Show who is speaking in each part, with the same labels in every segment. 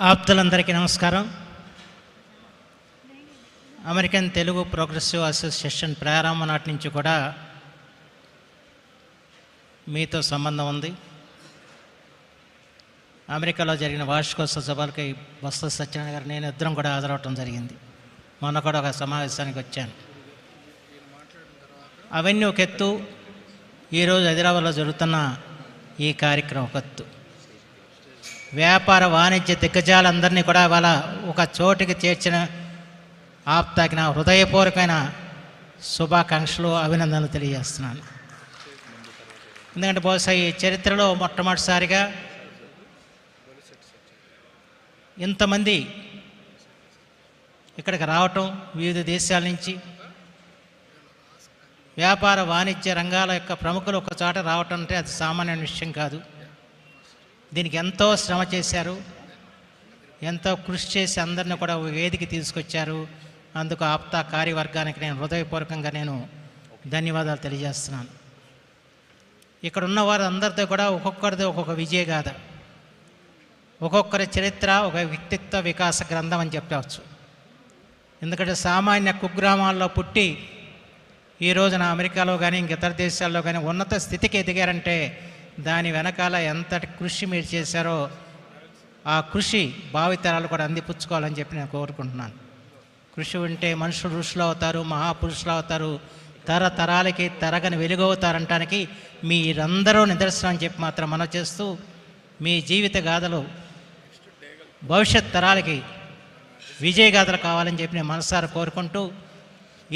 Speaker 1: ఆప్తులందరికీ నమస్కారం. American Telugu progressive association ప్రారంభం నాటి నుంచి కూడా మీతో సంబంధం ఉంది. అమెరికాలో జరిగిన వార్షికోత్సవ సభలకి బొత్స సత్యనారాయణ గారు నేను ఇద్దరం కూడా హాజరవటం జరిగింది. మొన్న కూడా ఒక సమావేశానికి వచ్చాను. అవన్నీ ఒక ఎత్తు, ఈరోజు హైదరాబాద్లో జరుగుతున్న ఈ కార్యక్రమం ఒక ఎత్తు. వ్యాపార వాణిజ్య దిగ్గజాలందరినీ కూడా వాళ్ళ ఒక చోటికి చేర్చిన ఆప్తాకి నా హృదయపూర్వకమైన శుభాకాంక్షలు, అభినందనలు తెలియజేస్తున్నాను. ఎందుకంటే బహుశా ఈ చరిత్రలో మొట్టమొదటిసారిగా ఇంతమంది ఇక్కడికి రావటం, వివిధ దేశాల నుంచి వ్యాపార వాణిజ్య రంగాల యొక్క ప్రముఖులు ఒక చోట రావటం అంటే అది సామాన్యమైన విషయం కాదు. దీనికి ఎంతో శ్రమ చేశారు, ఎంతో కృషి చేసి అందరిని కూడా వేదిక తీసుకొచ్చారు. అందుకు ఆప్తా కార్యవర్గానికి నేను హృదయపూర్వకంగా ధన్యవాదాలు తెలియజేస్తున్నాను. ఇక్కడ ఉన్న వారు అందరితో కూడా ఒక్కొక్కరిది ఒక్కొక్క విజయగాథ, ఒక్కొక్కరి చరిత్ర ఒక వ్యక్తిత్వ వికాస గ్రంథం అని చెప్పవచ్చు. ఎందుకంటే సామాన్య కుగ్రామాల్లో పుట్టి ఈ రోజున అమెరికాలో కానీ ఇతర దేశాల్లో కానీ ఉన్నత స్థితికి ఎదిగారంటే దాని వెనకాల ఎంతటి కృషి మీరు చేశారో ఆ కృషి భావితరాలు కూడా అందిపుచ్చుకోవాలని చెప్పి నేను కోరుకుంటున్నాను. కృషి ఉంటే మనుషులు ఋషులు అవుతారు, మహాపురుషులు అవుతారు, తరతరాలకి తరగని వెలుగవుతారంటానికి మీరందరూ నిదర్శనం అని చెప్పి మాత్రం మనం చేస్తూ మీ జీవిత గాథలు భవిష్యత్ తరాలకి విజయగాథలు కావాలని చెప్పి నేను మనసారా కోరుకుంటూ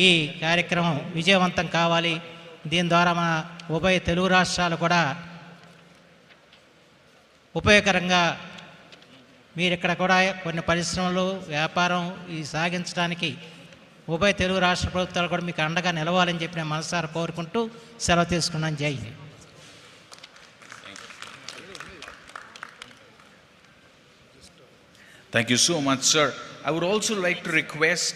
Speaker 1: ఈ కార్యక్రమం విజయవంతం కావాలి. దీని ద్వారా మన ఉభయ తెలుగు రాష్ట్రాలు కూడా ఉపయోగకరంగా మీరు ఇక్కడ కూడా కొన్ని పరిశ్రమలు, వ్యాపారం ఈ సాగించడానికి ఉభయ తెలుగు రాష్ట్ర ప్రభుత్వాలు కూడా మీకు అండగా నిలవాలని చెప్పి నేను మనసారా కోరుకుంటూ సెలవు తీసుకున్నాను. జై Hind.
Speaker 2: Thank you so much, sir. I would also like to request